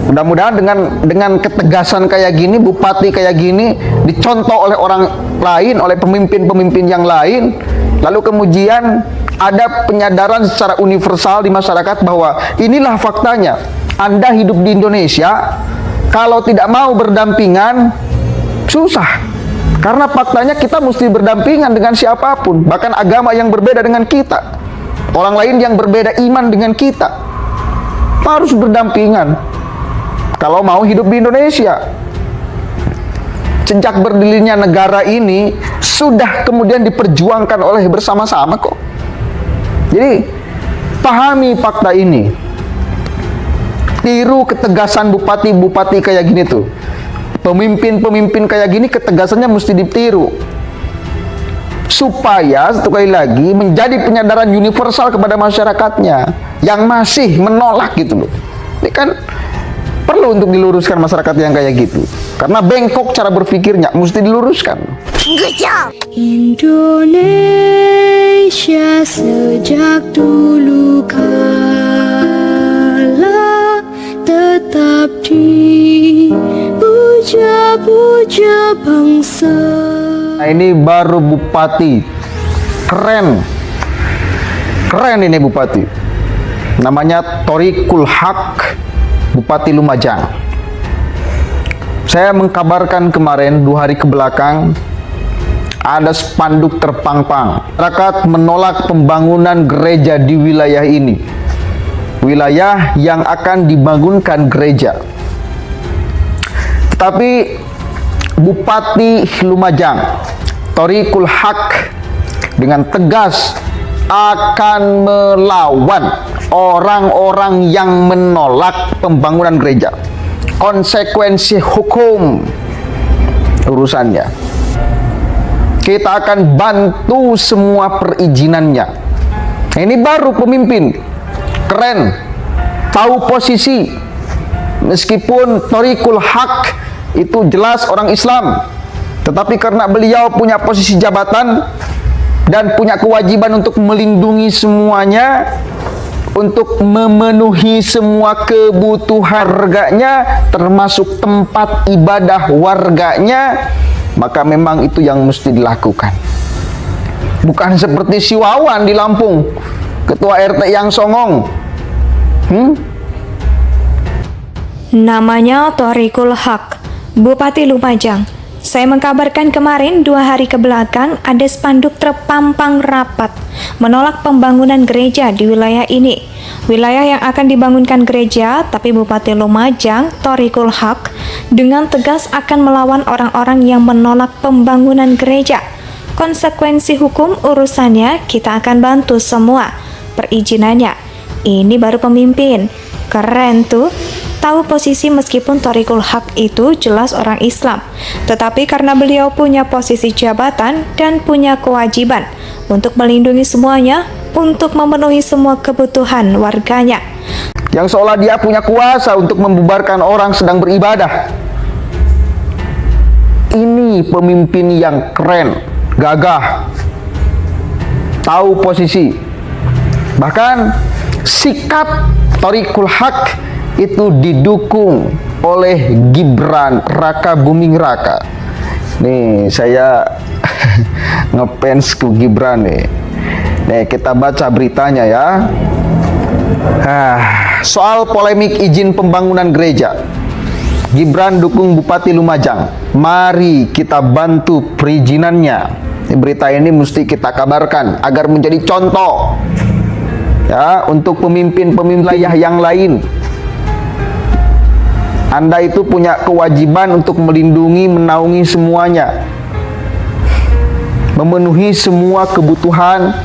Mudah-mudahan dengan ketegasan kayak gini, bupati kayak gini dicontoh oleh orang lain, oleh pemimpin-pemimpin yang lain, lalu kemudian ada penyadaran secara universal di masyarakat bahwa inilah faktanya. Anda hidup di Indonesia, kalau tidak mau berdampingan susah. Karena faktanya kita mesti berdampingan dengan siapapun, bahkan agama yang berbeda dengan kita, orang lain yang berbeda iman dengan kita, harus berdampingan kalau mau hidup di Indonesia. Sejak berdirinya negara ini sudah kemudian diperjuangkan oleh bersama-sama kok. Jadi pahami fakta ini, tiru ketegasan bupati-bupati kayak gini tuh, pemimpin-pemimpin kayak gini ketegasannya mesti ditiru, supaya satu kali lagi menjadi penyadaran universal kepada masyarakatnya yang masih menolak gitu loh. Ini kan perlu untuk diluruskan masyarakat yang kayak gitu, karena bengkok cara berpikirnya, mesti diluruskan. Indonesia sejak dulu kala tetap dipuja-puja bangsa. Nah, ini baru bupati keren ini bupati, namanya Thoriqul Haq, Bupati Lumajang. Saya mengkabarkan kemarin 2 hari ke belakang ada spanduk terpampang. Masyarakat menolak pembangunan gereja di wilayah ini, wilayah yang akan dibangunkan gereja. Tetapi Bupati Lumajang Thoriqul Haq dengan tegas akan melawan orang-orang yang menolak pembangunan gereja. Konsekuensi hukum urusannya. Kita akan bantu semua perizinannya. Nah, ini baru pemimpin keren, tahu posisi. Meskipun Thoriqul Haq itu jelas orang Islam, tetapi karena beliau punya posisi jabatan dan punya kewajiban untuk melindungi semuanya, untuk memenuhi semua kebutuhan warganya, termasuk tempat ibadah warganya, maka memang itu yang mesti dilakukan. Bukan seperti si Wawan di Lampung, ketua RT yang songong. Namanya Thoriqul Haq, Bupati Lumajang. Saya mengkabarkan kemarin 2 hari ke belakang ada spanduk terpampang rapat menolak pembangunan gereja di wilayah ini. Wilayah yang akan dibangunkan gereja, tapi Bupati Lumajang, Thoriqul Haq, dengan tegas akan melawan orang-orang yang menolak pembangunan gereja. Konsekuensi hukum urusannya kita akan bantu semua perizinannya. Ini baru pemimpin. Keren tuh. Tahu posisi meskipun Thoriqul Haq itu jelas orang Islam, tetapi karena beliau punya posisi jabatan dan punya kewajiban untuk melindungi semuanya, untuk memenuhi semua kebutuhan warganya. Yang seolah dia punya kuasa untuk membubarkan orang sedang beribadah. Ini pemimpin yang keren, gagah, tahu posisi. Bahkan sikap Thoriqul Haq itu didukung oleh Gibran Raka Buming Raka. Nih saya ngefans ke Gibran nih. Nih kita baca beritanya ya. Soal polemik izin pembangunan gereja, Gibran dukung Bupati Lumajang. Mari kita bantu perizinannya. Berita ini mesti kita kabarkan agar menjadi contoh ya untuk pemimpin-pemimpin wilayah yang lain. Anda itu punya kewajiban untuk melindungi, menaungi semuanya, memenuhi semua kebutuhan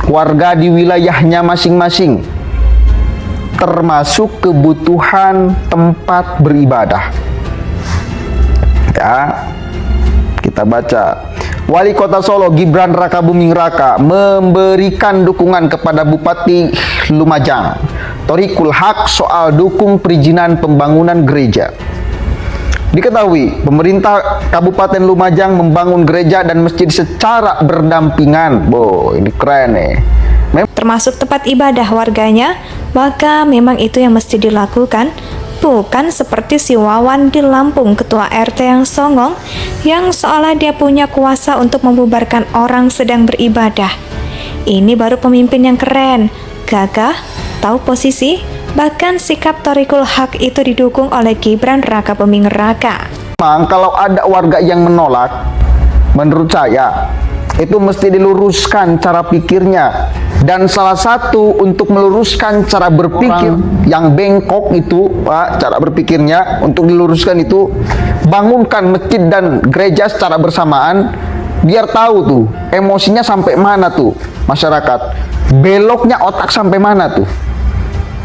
warga di wilayahnya masing-masing, termasuk kebutuhan tempat beribadah. Ya, kita baca. Wali Kota Solo Gibran Raka Buming Raka memberikan dukungan kepada Bupati Lumajang Thoriqul Haq soal dukung perizinan pembangunan gereja. Diketahui pemerintah Kabupaten Lumajang membangun gereja dan masjid secara berdampingan. Ini keren nih. Termasuk tempat ibadah warganya, maka memang itu yang mesti dilakukan Bukan seperti si Wawan di Lampung, ketua RT yang songong, yang seolah dia punya kuasa untuk membubarkan orang sedang beribadah. Ini baru pemimpin yang keren, gagah, tahu posisi, bahkan sikap Thoriqul Haq itu didukung oleh Gibran Raka Buming Raka. Memang kalau ada warga yang menolak, menurut saya itu mesti diluruskan cara pikirnya, dan salah satu untuk meluruskan cara berpikir yang bengkok itu, Pak, cara berpikirnya untuk diluruskan itu, bangunkan masjid dan gereja secara bersamaan, biar tahu tuh emosinya sampai mana tuh masyarakat, beloknya otak sampai mana tuh,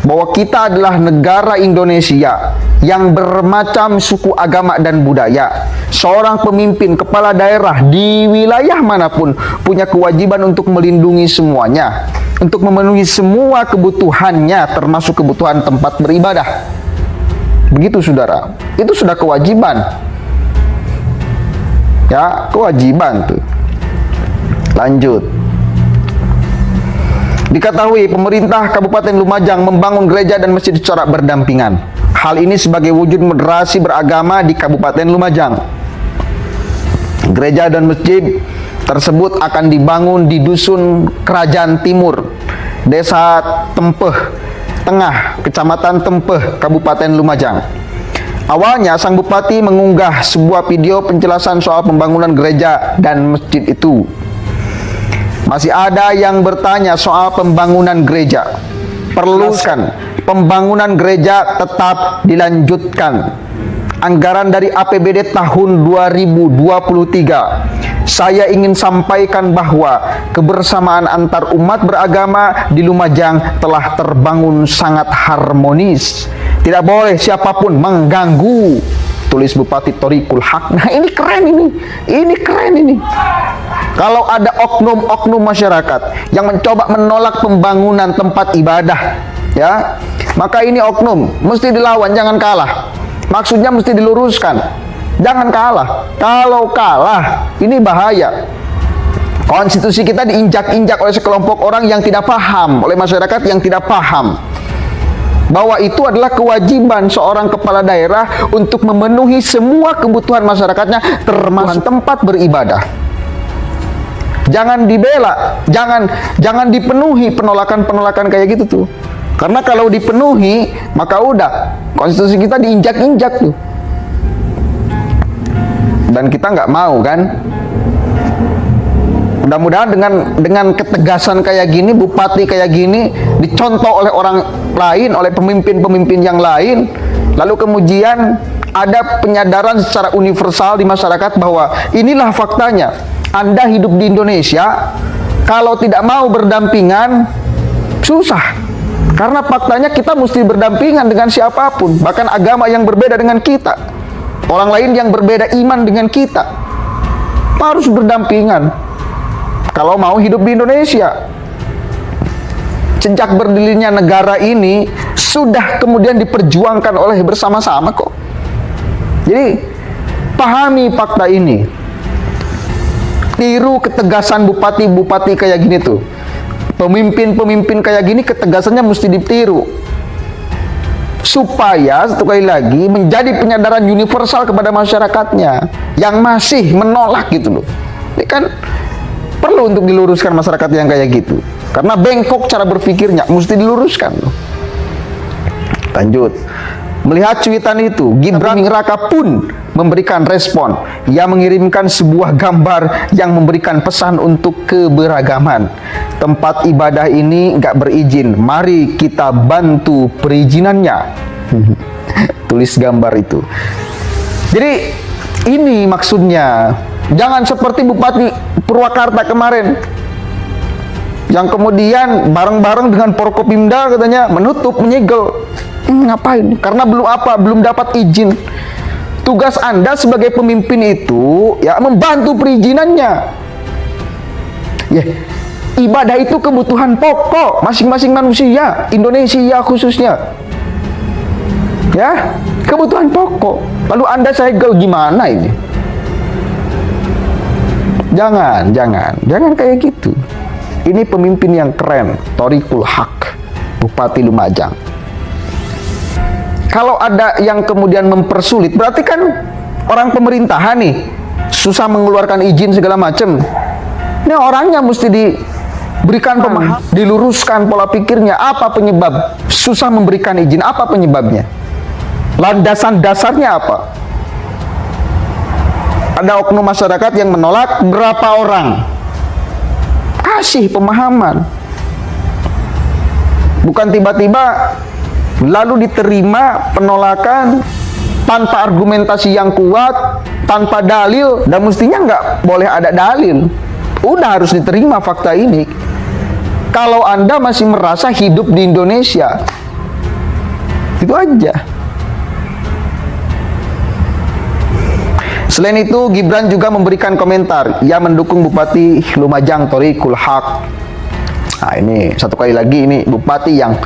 bahwa kita adalah negara Indonesia yang bermacam suku, agama, dan budaya. Seorang pemimpin kepala daerah di wilayah manapun punya kewajiban untuk melindungi semuanya, untuk memenuhi semua kebutuhannya, termasuk kebutuhan tempat beribadah. Begitu saudara, itu sudah kewajiban. Ya, kewajiban tuh. Lanjut. Diketahui pemerintah Kabupaten Lumajang membangun gereja dan masjid secara berdampingan. Hal ini sebagai wujud moderasi beragama di Kabupaten Lumajang. Gereja dan masjid tersebut akan dibangun di Dusun Kerajaan Timur, Desa Tempeh Tengah, Kecamatan Tempeh, Kabupaten Lumajang. Awalnya sang bupati mengunggah sebuah video penjelasan soal pembangunan gereja dan masjid itu. Masih ada yang bertanya soal pembangunan gereja. Perlukan pembangunan gereja tetap dilanjutkan. Anggaran dari APBD tahun 2023. Saya ingin sampaikan bahwa kebersamaan antar umat beragama di Lumajang telah terbangun sangat harmonis. Tidak boleh siapapun mengganggu, tulis Bupati Thoriqul Haq. Nah, ini keren ini. Ini keren ini. Kalau ada oknum-oknum masyarakat yang mencoba menolak pembangunan tempat ibadah, ya, maka ini oknum mesti dilawan, jangan kalah. Maksudnya mesti diluruskan, jangan kalah. Kalau kalah, ini bahaya. Konstitusi kita diinjak-injak oleh sekelompok orang yang tidak paham, oleh masyarakat yang tidak paham bahwa itu adalah kewajiban seorang kepala daerah untuk memenuhi semua kebutuhan masyarakatnya, termasuk tempat beribadah. Jangan dibela, jangan dipenuhi penolakan-penolakan kayak gitu tuh. Karena kalau dipenuhi, maka udah konstitusi kita diinjak-injak tuh. Dan kita nggak mau kan? Mudah-mudahan dengan ketegasan kayak gini, bupati kayak gini dicontoh oleh orang lain, oleh pemimpin-pemimpin yang lain, lalu kemudian ada penyadaran secara universal di masyarakat bahwa inilah faktanya. Anda hidup di Indonesia, kalau tidak mau berdampingan, susah. Karena faktanya kita mesti berdampingan dengan siapapun, bahkan agama yang berbeda dengan kita, orang lain yang berbeda iman dengan kita, harus berdampingan kalau mau hidup di Indonesia. Sejak berdirinya negara ini sudah kemudian diperjuangkan oleh bersama-sama kok. Jadi pahami fakta ini. Tiru ketegasan bupati-bupati kayak gini tuh. Pemimpin-pemimpin kayak gini ketegasannya mesti ditiru. Supaya satu kali lagi menjadi penyadaran universal kepada masyarakatnya yang masih menolak gitu loh. Ini kan perlu untuk diluruskan masyarakat yang kayak gitu. Karena bengkok cara berpikirnya, mesti diluruskan loh. Lanjut. Melihat cuitan itu, Gibran Raka pun memberikan respon. Ia mengirimkan sebuah gambar yang memberikan pesan untuk keberagaman. Tempat ibadah ini nggak berizin, mari kita bantu perizinannya. Tulis gambar itu. Jadi ini maksudnya. Jangan seperti Bupati Purwakarta kemarin, yang kemudian bareng-bareng dengan Forkopimda katanya menutup, menyegel. Ngapain? Karena belum dapat izin. Tugas Anda sebagai pemimpin itu ya membantu perizinannya. Ya, ibadah itu kebutuhan pokok masing-masing manusia, Indonesia khususnya. Ya, kebutuhan pokok. Lalu Anda segel gimana ini? Jangan kayak gitu. Ini pemimpin yang keren, Thoriqul Haq, Bupati Lumajang. Kalau ada yang kemudian mempersulit, berarti kan orang pemerintahan nih susah mengeluarkan izin segala macam. Ini orangnya mesti diberikan pemahaman, diluruskan pola pikirnya. Apa penyebab susah memberikan izin? Apa penyebabnya? Landasan dasarnya apa? Ada oknum masyarakat yang menolak, berapa orang? Kasih pemahaman. Bukan tiba-tiba lalu diterima penolakan tanpa argumentasi yang kuat, tanpa dalil, dan mestinya nggak boleh ada dalil. Udah harus diterima fakta ini. Kalau Anda masih merasa hidup di Indonesia, itu aja. Selain itu, Gibran juga memberikan komentar. Ia mendukung Bupati Lumajang Thoriqul Haq. Nah, ini satu kali lagi, ini bupati yang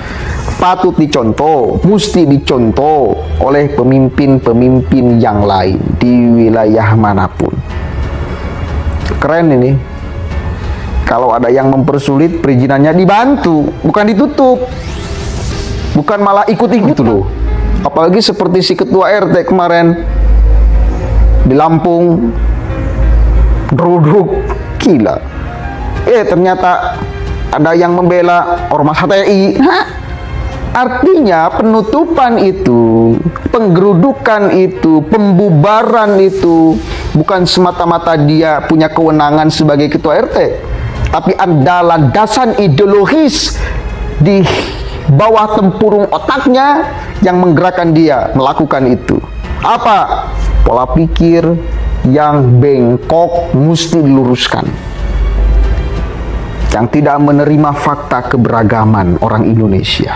patut dicontoh, mesti dicontoh oleh pemimpin-pemimpin yang lain di wilayah manapun. Keren ini. Kalau ada yang mempersulit, perizinannya dibantu, bukan ditutup. Bukan malah ikut-ikut loh. Apalagi seperti si ketua RT kemarin di Lampung, duduk gila. Ternyata ada yang membela ormas HTI. Artinya penutupan itu, penggerudukan itu, pembubaran itu bukan semata-mata dia punya kewenangan sebagai ketua RT, tapi ada landasan ideologis di bawah tempurung otaknya yang menggerakkan dia melakukan itu. Apa? Pola pikir yang bengkok mesti diluruskan. Yang tidak menerima fakta keberagaman orang Indonesia.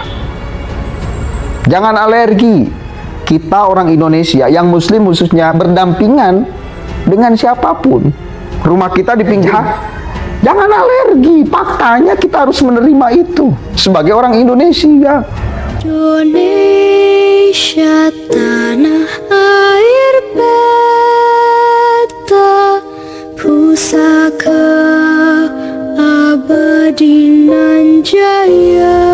Jangan alergi. Kita orang Indonesia yang muslim khususnya berdampingan dengan siapapun. Rumah kita di pinggir. Jangan alergi. Faktanya kita harus menerima itu sebagai orang Indonesia. Indonesia tanah air beta, pusaka abadi nan jaya.